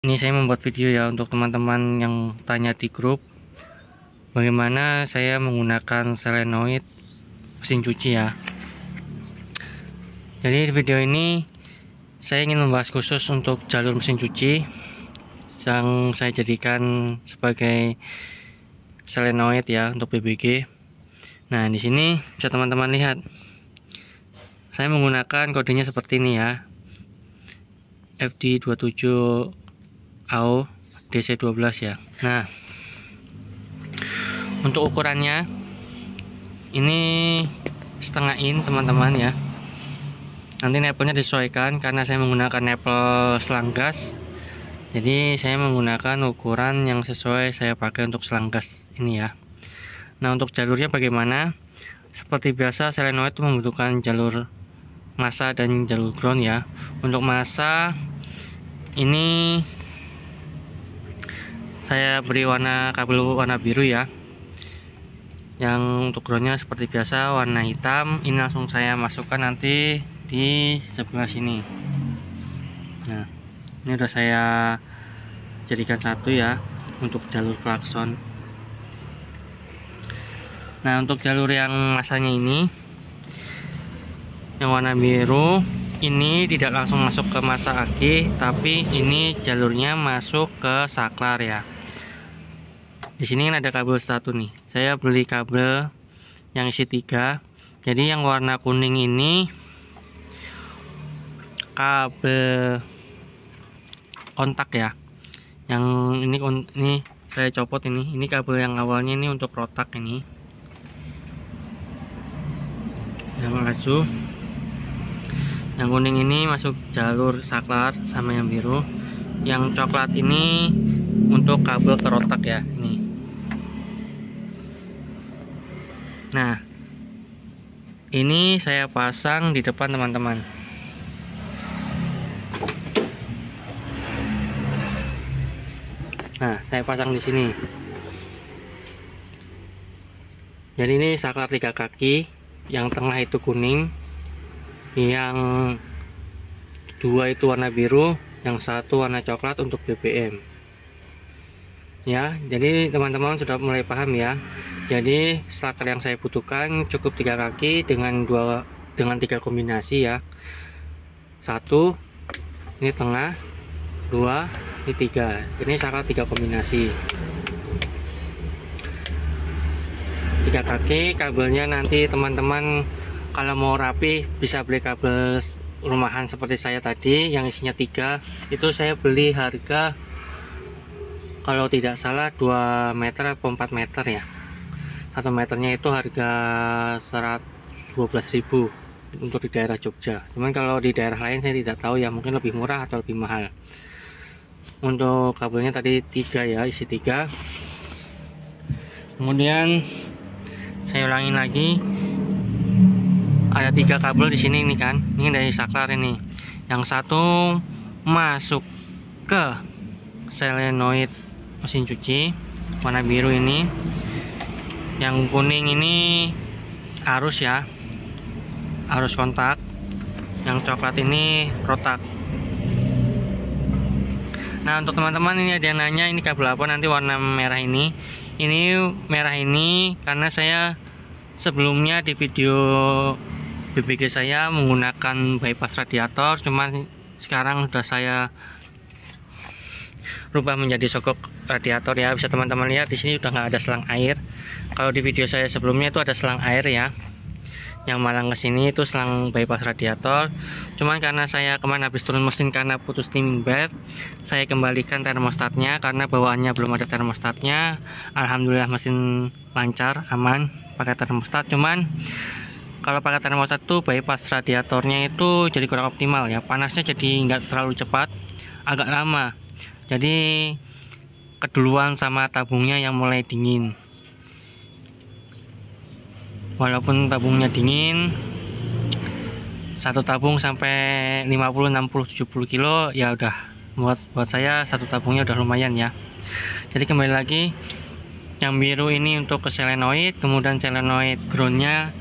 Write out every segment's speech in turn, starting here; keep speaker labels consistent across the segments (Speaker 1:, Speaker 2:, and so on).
Speaker 1: Ini saya membuat video ya untuk teman-teman yang tanya di grup bagaimana saya menggunakan solenoid mesin cuci ya. Jadi di video ini saya ingin membahas khusus untuk jalur mesin cuci yang saya jadikan sebagai solenoid ya untuk BBG. Nah, di sini bisa teman-teman lihat. Saya menggunakan kodenya seperti ini ya. FD27 AO DC12 ya. Nah, untuk ukurannya ini setengah in teman-teman ya. Nanti nepelnya disesuaikan karena saya menggunakan nepel selang gas. Jadi saya menggunakan ukuran yang sesuai saya pakai untuk selang gas ini ya. Nah, untuk jalurnya bagaimana? Seperti biasa solenoid itu membutuhkan jalur massa dan jalur ground ya. Untuk massa ini saya beri kabel warna biru ya. Yang untuk groundnya seperti biasa warna hitam. Ini langsung saya masukkan nanti di sebelah sini. Nah, ini udah saya jadikan satu ya untuk jalur klakson. Nah, untuk jalur yang masanya ini yang warna biru ini tidak langsung masuk ke massa aki, tapi ini jalurnya masuk ke saklar ya. Di sini kan ada kabel satu nih. Saya beli kabel yang isi 3. Jadi yang warna kuning ini kabel kontak ya. Yang ini saya copot ini. Ini kabel yang awalnya ini untuk rotak ini. Yang laju. Yang kuning ini masuk jalur saklar sama yang biru. Yang coklat ini untuk kabel ke rotak ya. Ini. Nah, ini saya pasang di depan teman-teman. Nah, saya pasang di sini. Jadi ini saklar 3 kaki, yang tengah itu kuning, yang 2 itu warna biru, yang 1 warna coklat untuk BBM. Ya, jadi teman-teman sudah mulai paham ya. Jadi saklar yang saya butuhkan cukup 3 kaki dengan 3 kombinasi ya. 1 ini tengah, 2 ini 3. Ini saklar 3 kombinasi. 3 kaki kabelnya nanti teman-teman kalau mau rapi bisa beli kabel rumahan seperti saya tadi yang isinya 3. Itu saya beli harga kalau tidak salah 2 meter atau 4 meter ya. 1 meternya itu harga 12.000 untuk di daerah Jogja. Cuman kalau di daerah lain saya tidak tahu ya, mungkin lebih murah atau lebih mahal. Untuk kabelnya tadi 3 ya, isi 3. Kemudian saya ulangin lagi. Ada 3 kabel di sini nih kan. Ini dari saklar ini. Yang satu masuk ke solenoid mesin cuci warna biru ini. Yang kuning ini arus ya, arus kontak. Yang coklat ini rotak. Nah, untuk teman-teman ini ada yang nanya ini kabel apa nanti warna merah ini. Ini merah ini karena saya sebelumnya di video BBG saya menggunakan bypass radiator, cuman sekarang sudah saya rubah menjadi sokok radiator ya. Bisa teman-teman lihat di sini udah nggak ada selang air. Kalau di video saya sebelumnya itu ada selang air ya, yang malang ke sini itu selang bypass radiator. Cuman karena saya kemarin habis turun mesin karena putus steaming bed, saya kembalikan termostatnya karena bawaannya belum ada termostatnya. Alhamdulillah mesin lancar, aman pakai termostat. Cuman kalau pakai termostat tuh bypass radiatornya itu jadi kurang optimal ya. Panasnya jadi nggak terlalu cepat, agak lama. Jadi keduluan sama tabungnya yang mulai dingin. Walaupun tabungnya dingin, satu tabung sampai 50, 60, 70 kilo ya udah buat saya satu tabungnya udah lumayan ya. Jadi kembali lagi, yang biru ini untuk ke solenoid, kemudian solenoid groundnya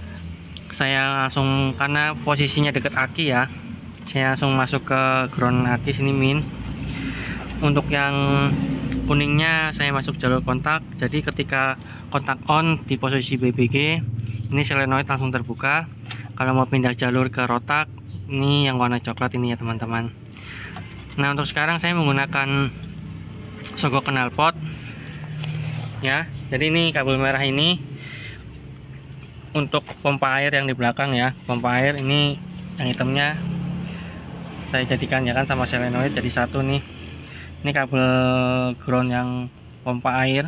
Speaker 1: saya langsung karena posisinya dekat aki ya, saya langsung masuk ke ground aki sini min. untuk yang kuningnya saya masuk jalur kontak, jadi ketika kontak on di posisi BBG ini solenoid langsung terbuka. Kalau mau pindah jalur ke rotak, ini yang warna coklat ini ya teman-teman. Nah, untuk sekarang saya menggunakan sogok knalpot ya. Jadi ini kabel merah ini untuk pompa air yang di belakang ya. Pompa air ini yang hitamnya saya jadikan ya kan sama solenoid jadi satu nih. Ini kabel ground yang pompa air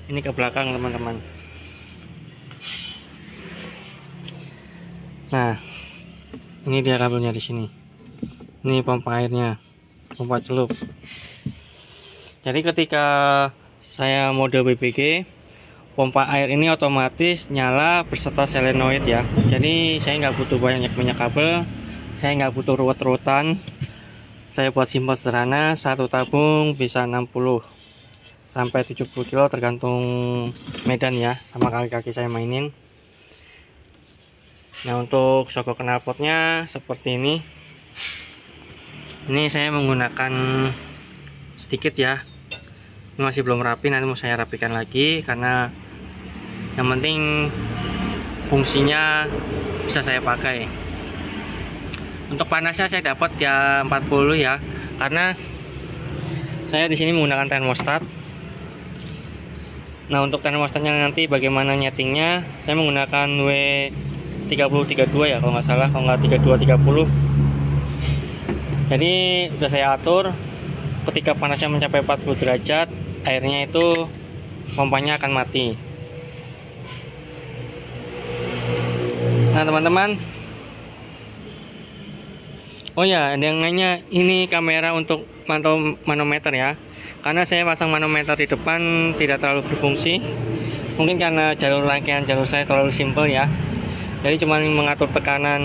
Speaker 1: ini ke belakang teman-teman. Nah, ini dia kabelnya di sini. Ini pompa airnya, pompa celup. Jadi ketika saya mode BBG, pompa air ini otomatis nyala beserta solenoid ya. Jadi saya nggak butuh banyak kabel, saya nggak butuh ruwet-ruwetan. Saya buat simpel sederhana, satu tabung bisa 60 sampai 70 kilo tergantung medan ya, sama kaki-kaki saya mainin. Nah, untuk sogok knalpotnya seperti ini. Ini saya menggunakan sedikit ya. Ini masih belum rapi, nanti mau saya rapikan lagi karena yang penting fungsinya bisa saya pakai. Untuk panasnya saya dapat ya 40 ya, karena saya di sini menggunakan termostat. Nah, untuk termostatnya nanti bagaimana nyetingnya, saya menggunakan W3032 ya kalau nggak salah, kalau nggak 3230. Jadi sudah saya atur, ketika panasnya mencapai 40 derajat, airnya itu pompanya akan mati. Nah teman-teman, oh ya, ada yang nanya ini kamera untuk mantau manometer ya. Karena saya pasang manometer di depan tidak terlalu berfungsi, mungkin karena jalur rangkaian jalur saya terlalu simpel ya. Jadi cuma mengatur tekanan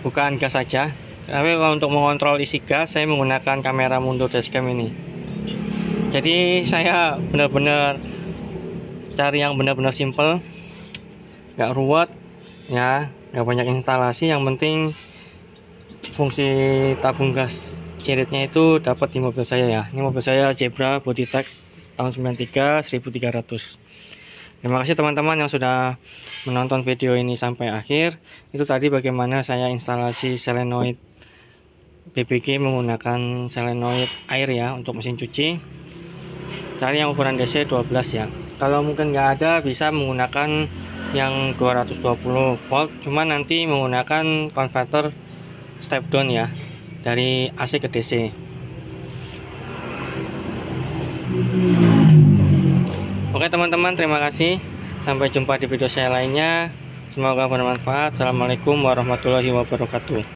Speaker 1: bukaan gas saja. Tapi kalau untuk mengontrol isi gas, saya menggunakan kamera mundur dashcam ini. Jadi saya benar-benar cari yang benar-benar simple, nggak ruwet ya, nggak banyak instalasi. Yang penting fungsi tabung gas iritnya itu dapat di mobil saya ya. Ini mobil saya Zebra Bodytech tahun 93 1300. Terima kasih teman-teman yang sudah menonton video ini sampai akhir. Itu tadi bagaimana saya instalasi solenoid BBG menggunakan solenoid air ya untuk mesin cuci. Cari yang ukuran DC 12 ya. Kalau mungkin nggak ada, bisa menggunakan yang 220 volt, cuman nanti menggunakan konverter step down ya, dari AC ke DC. Oke teman-teman, terima kasih. Sampai jumpa di video saya lainnya. Semoga bermanfaat. Assalamualaikum warahmatullahi wabarakatuh.